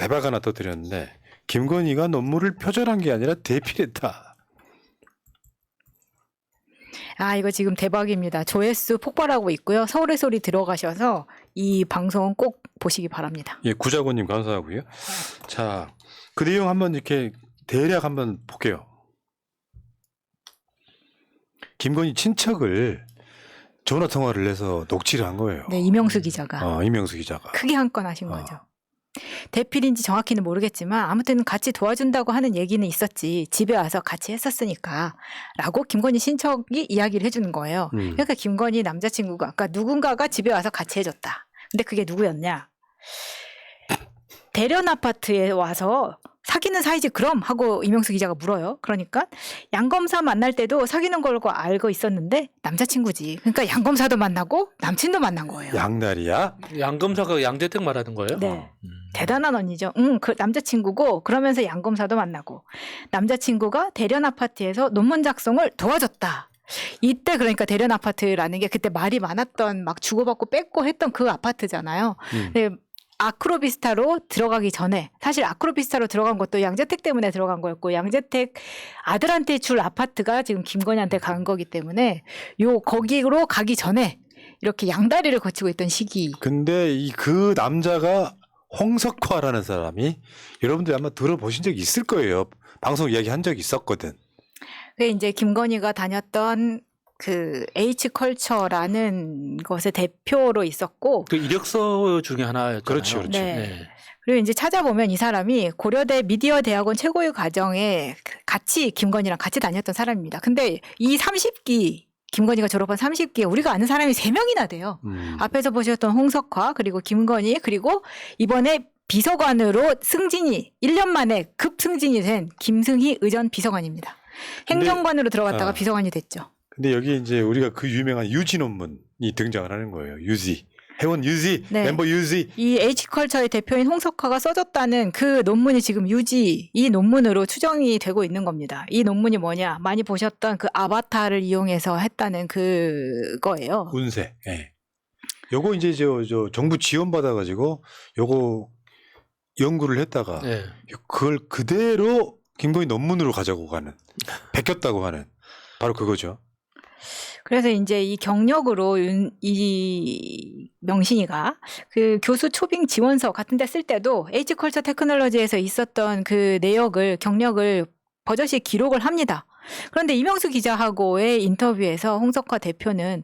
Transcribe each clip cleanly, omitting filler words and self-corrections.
대박 하나 터뜨렸는데 김건희가 논문을 표절한 게 아니라 대필했다. 아, 이거 지금 대박입니다. 조회수 폭발하고 있고요. 서울의 소리 들어가셔서 이 방송 꼭 보시기 바랍니다. 예, 구자곤님 감사하고요. 자, 그 내용 한번 이렇게 대략 한번 볼게요. 김건희 친척을 전화 통화를 해서 녹취를 한 거예요. 네, 이명수 기자가 이명수 기자가. 크게 한 건 하신 거죠. 대필인지 정확히는 모르겠지만 아무튼 같이 도와준다고 하는 얘기는 있었지. 집에 와서 같이 했었으니까 라고 김건희 친척이 이야기를 해주는 거예요. 그러니까 김건희 남자친구가 아까 누군가가 집에 와서 같이 해줬다. 근데 그게 누구였냐. 대련 아파트에 와서 사귀는 사이지 그럼 하고 이명수 기자가 물어요. 그러니까 양 검사 만날 때도 사귀는 걸고 알고 있었는데 남자친구지. 그러니까 양 검사도 만나고 남친도 만난 거예요. 양날이야? 양 검사가 양재택 말하는 거예요? 네. 대단한 언니죠. 그 남자친구고 그러면서 양 검사도 만나고 남자친구가 대련 아파트에서 논문 작성을 도와줬다. 이때 그러니까 대련 아파트라는 게 그때 말이 많았던 막 주고받고 뺏고 했던 그 아파트잖아요. 근데 아크로비스타로 들어가기 전에 사실 아크로비스타로 들어간 것도 양재택 때문에 들어간 거였고 양재택 아들한테 줄 아파트가 지금 김건희한테 간 거기 때문에 거기로 가기 전에 이렇게 양다리를 거치고 있던 시기. 근데 그 남자가 홍석화라는 사람이 여러분들 아마 들어보신 적이 있을 거예요. 방송 이야기 한 적이 있었거든. 그게 이제 김건희가 다녔던 그 H컬처라는 것의 대표로 있었고 그 이력서 중에 하나였잖아요. 그렇죠, 그렇죠. 네. 그리고 이제 찾아보면 이 사람이 고려대 미디어 대학원 최고위 과정에 같이 김건희랑 같이 다녔던 사람입니다. 근데 이 30기 김건희가 졸업한 30기에 우리가 아는 사람이 3명이나 돼요. 앞에서 보셨던 홍석화 그리고 김건희 그리고 이번에 비서관으로 승진이 1년 만에 급승진이 된 김승희 의전 비서관입니다. 행정관으로 들어갔다가 비서관이 됐죠. 근데 여기 이제 우리가 그 유명한 유지 논문이 등장을 하는 거예요. 유지. 회원 유지, 네. 멤버 유지. 이 H컬처의 대표인 홍석화가 써줬다는 그 논문이 지금 이 논문으로 추정이 되고 있는 겁니다. 이 논문이 뭐냐? 많이 보셨던 그 아바타를 이용해서 했다는 그거예요. 운세. 예. 요거 이제 저 정부 지원 받아가지고 요거 연구를 했다가 그걸 그대로 김건희 논문으로 가져고 가는, 베꼈다고 하는 바로 그거죠. 그래서 이제 이 경력으로 이 명신이가 그 교수 초빙 지원서 같은 데 쓸 때도 H컬처 테크놀로지에서 있었던 그 경력을 버젓이 기록을 합니다. 그런데 이명수 기자하고의 인터뷰에서 홍석화 대표는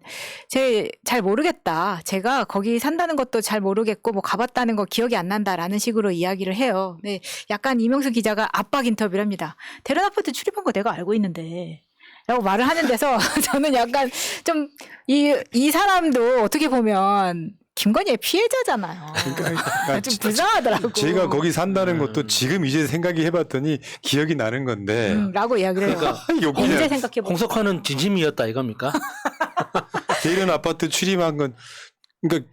잘 모르겠다. 제가 거기 산다는 것도 잘 모르겠고 뭐 가봤다는 거 기억이 안 난다라는 식으로 이야기를 해요. 네, 약간 이명수 기자가 압박 인터뷰를 합니다. 대련 아파트 출입한 거 내가 알고 있는데 라고 말을 하는 데서 저는 약간 좀 이 사람도 어떻게 보면 김건희의 피해자잖아요. 그러니까 좀 불쌍하더라고. 제가 거기 산다는 것도 지금 이제 생각해 봤더니 기억이 나는 건데. 라고 이야기를 해요. 그러니까 언제 생각해보면. 홍석화는 진심이었다 이겁니까? 대련 아파트 출입한 건 그러니까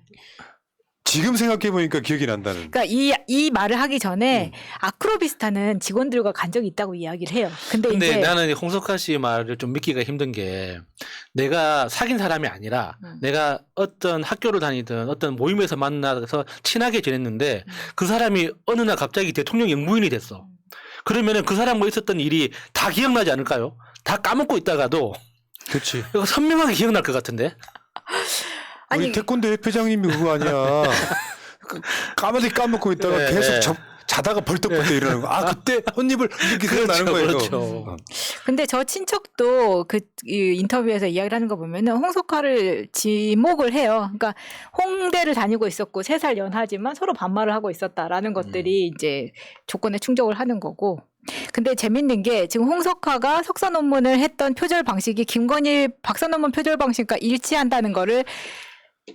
지금 생각해 보니까 기억이 난다는. 그러니까 이 말을 하기 전에 아크로비스타는 직원들과 간 적이 있다고 이야기를 해요. 근데 이제 나는 홍석화 씨 말을 좀 믿기가 힘든 게 내가 사귄 사람이 아니라 내가 어떤 학교를 다니든 어떤 모임에서 만나서 친하게 지냈는데 그 사람이 어느 날 갑자기 대통령 영부인이 됐어. 그러면은 그 사람과 있었던 일이 다 기억나지 않을까요? 다 까먹고 있다가도 그렇지. 선명하게 기억날 것 같은데. 우리 태권도 회장님이 그거 아니야. 까마득히 까먹고 있다가 계속 자다가 벌떡벌떡 일어나는 거. 그때 혼입을 이렇게 생각나는 거예요. 그렇죠. 근데 저 친척도 이 인터뷰에서 이야기를 하는 거 보면은 홍석화를 지목을 해요. 그러니까 홍대를 다니고 있었고 3살 연하지만 서로 반말을 하고 있었다라는 것들이 이제 조건에 충족을 하는 거고. 근데 재밌는 게 지금 홍석화가 석사 논문을 했던 표절 방식이 김건희 박사 논문 표절 방식과 일치한다는 거를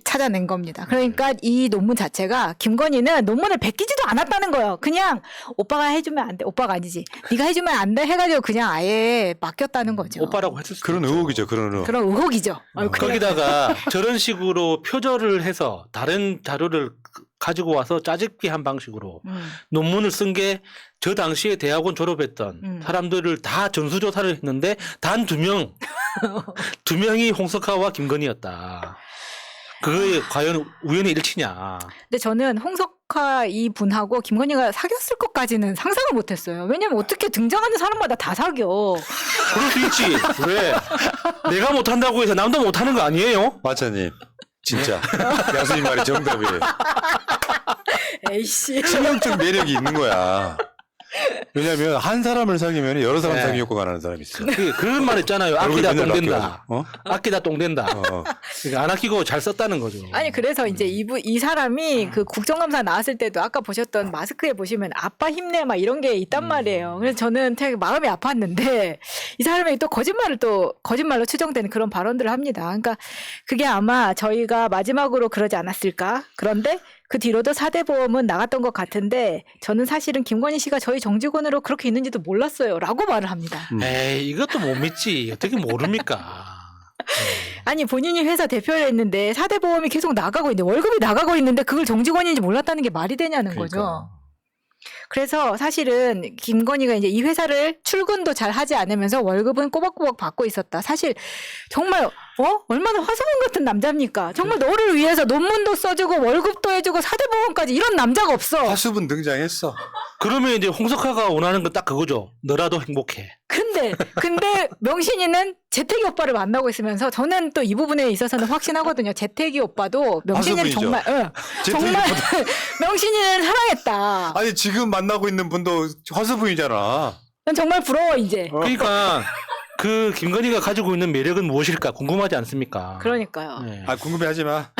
찾아낸 겁니다. 그러니까 이 논문 자체가 김건희는 논문을 베끼지도 않았다는 거예요. 그냥 오빠가 해주면 안 돼. 오빠가 아니지. 네가 해주면 안 돼 해가지고 그냥 아예 맡겼다는 거죠. 오빠라고 했을 수도 그런 있죠. 의혹이죠. 그런 의혹. 그런 의혹이죠. 거기다가 저런 식으로 표절을 해서 다른 자료를 가지고 와서 짜집기 한 방식으로 논문을 쓴 게 저 당시에 대학원 졸업했던 사람들을 다 전수조사를 했는데 단 2명, 2명이 홍석화와 김건희였다. 그게 과연 우연의 일치냐. 근데 저는 홍석화 홍석화 이 분하고 김건희가 사귀었을 것까지는 상상을 못했어요. 왜냐면 어떻게 등장하는 사람마다 다 사겨. 그럴 수 있지. 왜? 내가 못한다고 해서 남도 못하는 거 아니에요? 마차님 진짜 야수님 말이 정답이에요. 에이씨. 치명적 매력이 있는 거야. 왜냐하면 한 사람을 사귀면 여러 사람 사귀 효과가 나는 사람이 있어. 그런 말 있잖아요. 얼굴이 아끼다 맨날 똥 된다. 바뀌어가지고. 아끼다 똥 된다. 어. 그러니까 안 아끼고 잘 썼다는 거죠. 아니 그래서 이제 이 사람이 그 국정감사 나왔을 때도 아까 보셨던 마스크에 보시면 아빠 힘내 막 이런 게 있단 말이에요. 그래서 저는 되게 마음이 아팠는데 이 사람이 또 거짓말로 추정되는 그런 발언들을 합니다. 그러니까 그게 아마 저희가 마지막으로 그러지 않았을까? 그런데 그 뒤로도 4대 보험은 나갔던 것 같은데 저는 사실은 김건희 씨가 저희 정직원으로 그렇게 있는지도 몰랐어요. 라고 말을 합니다. 에이, 이것도 못 믿지. 어떻게 모릅니까? 아니 본인이 회사 대표를 했는데 4대 보험이 계속 나가고 있는데 월급이 나가고 있는데 그걸 정직원인지 몰랐다는 게 말이 되냐는 거죠. 그래서 사실은 김건희가 이제 이 회사를 출근도 잘 하지 않으면서 월급은 꼬박꼬박 받고 있었다. 사실 정말 얼마나 화성인 같은 남자입니까? 정말 너를 위해서 논문도 써주고 월급도 해주고 4대 보험까지 이런 남자가 없어. 하수분 등장했어. 그러면 이제 홍석화가 원하는 건 딱 그거죠. 너라도 행복해. 근데 명신이는 재택이 오빠를 만나고 있으면서 저는 또 이 부분에 있어서는 확신하거든요. 재택이 오빠도 명신이를 하수분이죠. 정말 명신이는 사랑했다. 아니 지금 만나고 있는 분도 화수분이잖아. 난 정말 부러워 이제. 그러니까 그 김건희가 가지고 있는 매력은 무엇일까 궁금하지 않습니까? 그러니까요. 네. 아 궁금해하지 마.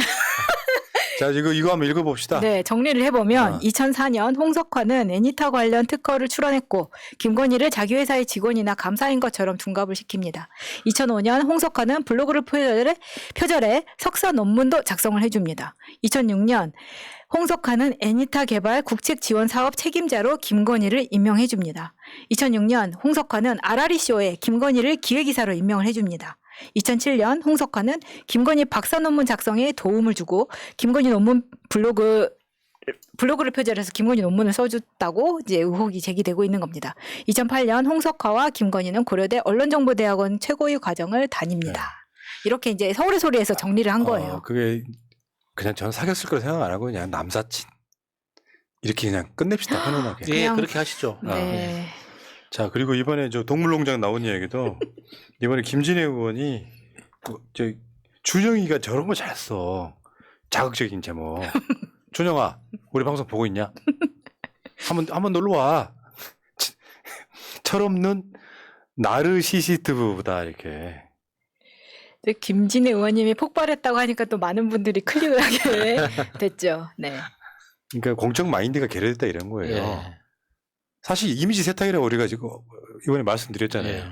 자 이거 한번 읽어봅시다. 네, 정리를 해보면 2004년 홍석화는 애니타 관련 특허를 출원했고 김건희를 자기 회사의 직원이나 감사인 것처럼 둔갑을 시킵니다. 2005년 홍석화는 블로그를 표절해 석사 논문도 작성을 해줍니다. 2006년 홍석화는 애니타 개발 국책 지원 사업 책임자로 김건희를 임명해줍니다. 2006년 홍석화는 아라리쇼에 김건희를 기획이사로 임명을 해줍니다. 2007년 홍석화는 김건희 박사 논문 작성에 도움을 주고 김건희 논문 블로그를 표절해서 김건희 논문을 써줬다고 이제 의혹이 제기되고 있는 겁니다. 2008년 홍석화와 김건희는 고려대 언론정보대학원 최고위 과정을 다닙니다. 이렇게 이제 서울의 소리에서 정리를 한 거예요. 그게 그냥 저는 사귀었을 거라 생각 안 하고 그냥 남사친 이렇게 그냥 끝냅시다 편안하게. 예, 그냥- 그렇게 하시죠. 네. 자 그리고 이번에 저 동물농장 나온 이야기도 이번에 김진애 의원이 저 준영이가 저런 거 잘했어. 자극적인 제목. 준영아 우리 방송 보고 있냐? 한번 놀러 와. 철없는 나르시시스트보다 이렇게. 김진애 의원님이 폭발했다고 하니까 또 많은 분들이 클릭을 하게 됐죠. 네. 그러니까 공적 마인드가 개려됐다 이런 거예요. 예. 사실 이미지 세탁이라고 우리가 지금 이번에 말씀드렸잖아요. 예.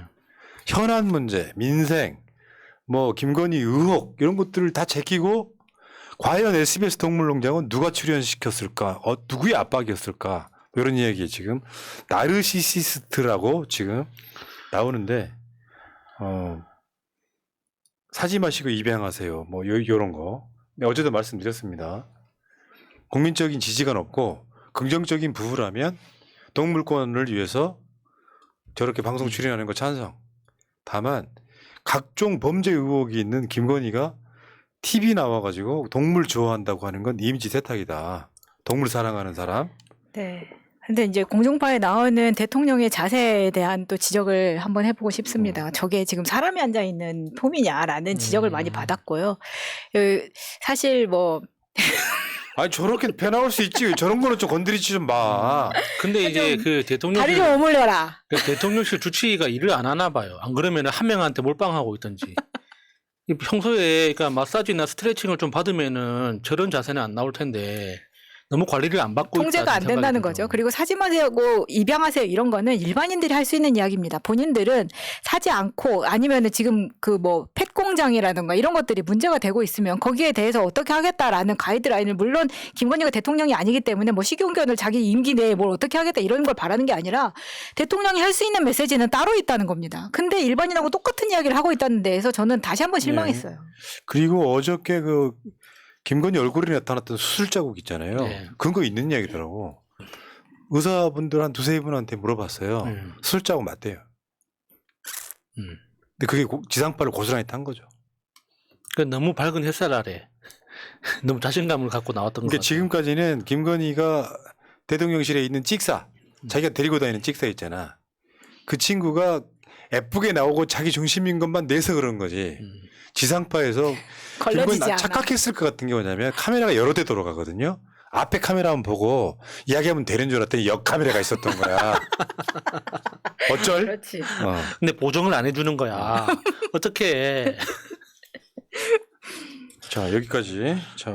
현안 문제, 민생, 뭐 김건희 의혹 이런 것들을 다 제끼고 과연 SBS 동물농장은 누가 출연시켰을까? 누구의 압박이었을까? 뭐 이런 이야기 지금 나르시시스트라고 지금 나오는데 사지 마시고 입양하세요. 뭐 이런 거. 네, 어제도 말씀드렸습니다. 국민적인 지지가 높고 긍정적인 부부라면 동물권을 위해서 저렇게 방송 출연하는 거 찬성. 다만 각종 범죄 의혹이 있는 김건희가 TV 나와가지고 동물 좋아한다고 하는 건 이미지 세탁이다. 동물 사랑하는 사람. 네. 근데 이제 공중파에 나오는 대통령의 자세에 대한 또 지적을 한번 해보고 싶습니다. 저게 지금 사람이 앉아 있는 폼이냐라는 지적을 많이 받았고요. 사실 뭐 아니 저렇게 배 나올 수 있지. 저런 거는 좀 건드리지 좀 마. 근데 이제 그 다리 좀 오물려라. 대통령실 주치의가 일을 안 하나 봐요. 안 그러면 한 명한테 몰빵하고 있든지. 평소에 그러니까 마사지나 스트레칭을 좀 받으면은 저런 자세는 안 나올 텐데 너무 관리를 안 받고 통제가 있다는 안 된다는 생각이 거죠. 들죠. 그리고 사지 마세요고 입양하세요 이런 거는 일반인들이 할 수 있는 이야기입니다. 본인들은 사지 않고 아니면은 지금 그 뭐 펫 공장이라든가 이런 것들이 문제가 되고 있으면 거기에 대해서 어떻게 하겠다라는 가이드라인을 물론 김건희가 대통령이 아니기 때문에 뭐 식용견을 자기 임기 내에 뭘 어떻게 하겠다 이런 걸 바라는 게 아니라 대통령이 할 수 있는 메시지는 따로 있다는 겁니다. 근데 일반인하고 똑같은 이야기를 하고 있다는 데에서 저는 다시 한번 실망했어요. 그리고 어저께 그 김건희 얼굴에 나타났던 수술 자국 있잖아요. 네. 근거 있는 이야기더라고. 의사분들 한 두세 분한테 물어봤어요. 수술 자국 맞대요. 근데 그게 지상파를 고스란히 탄 거죠. 그러니까 너무 밝은 햇살 아래 너무 자신감을 갖고 나왔던 것 그러니까 같아요. 지금까지는 김건희가 대통령실에 있는 찍사, 자기가 데리고 다니는 찍사 있잖아. 그 친구가 예쁘게 나오고 자기 중심인 것만 내서 그런 거지. 지상파에서 걸러지지 김건희 않아. 착각했을 것 같은 게 뭐냐면 카메라가 여러 대 돌아가거든요. 앞에 카메라만 보고 이야기하면 되는 줄 알았더니 옆 카메라가 있었던 거야. 어쩔? 그렇지. 근데 보정을 안 해주는 거야. 어떻게? 자, 여기까지. 자,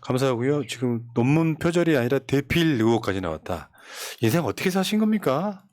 감사하고요. 지금 논문 표절이 아니라 대필 의혹까지 나왔다. 인생 어떻게 사신 겁니까?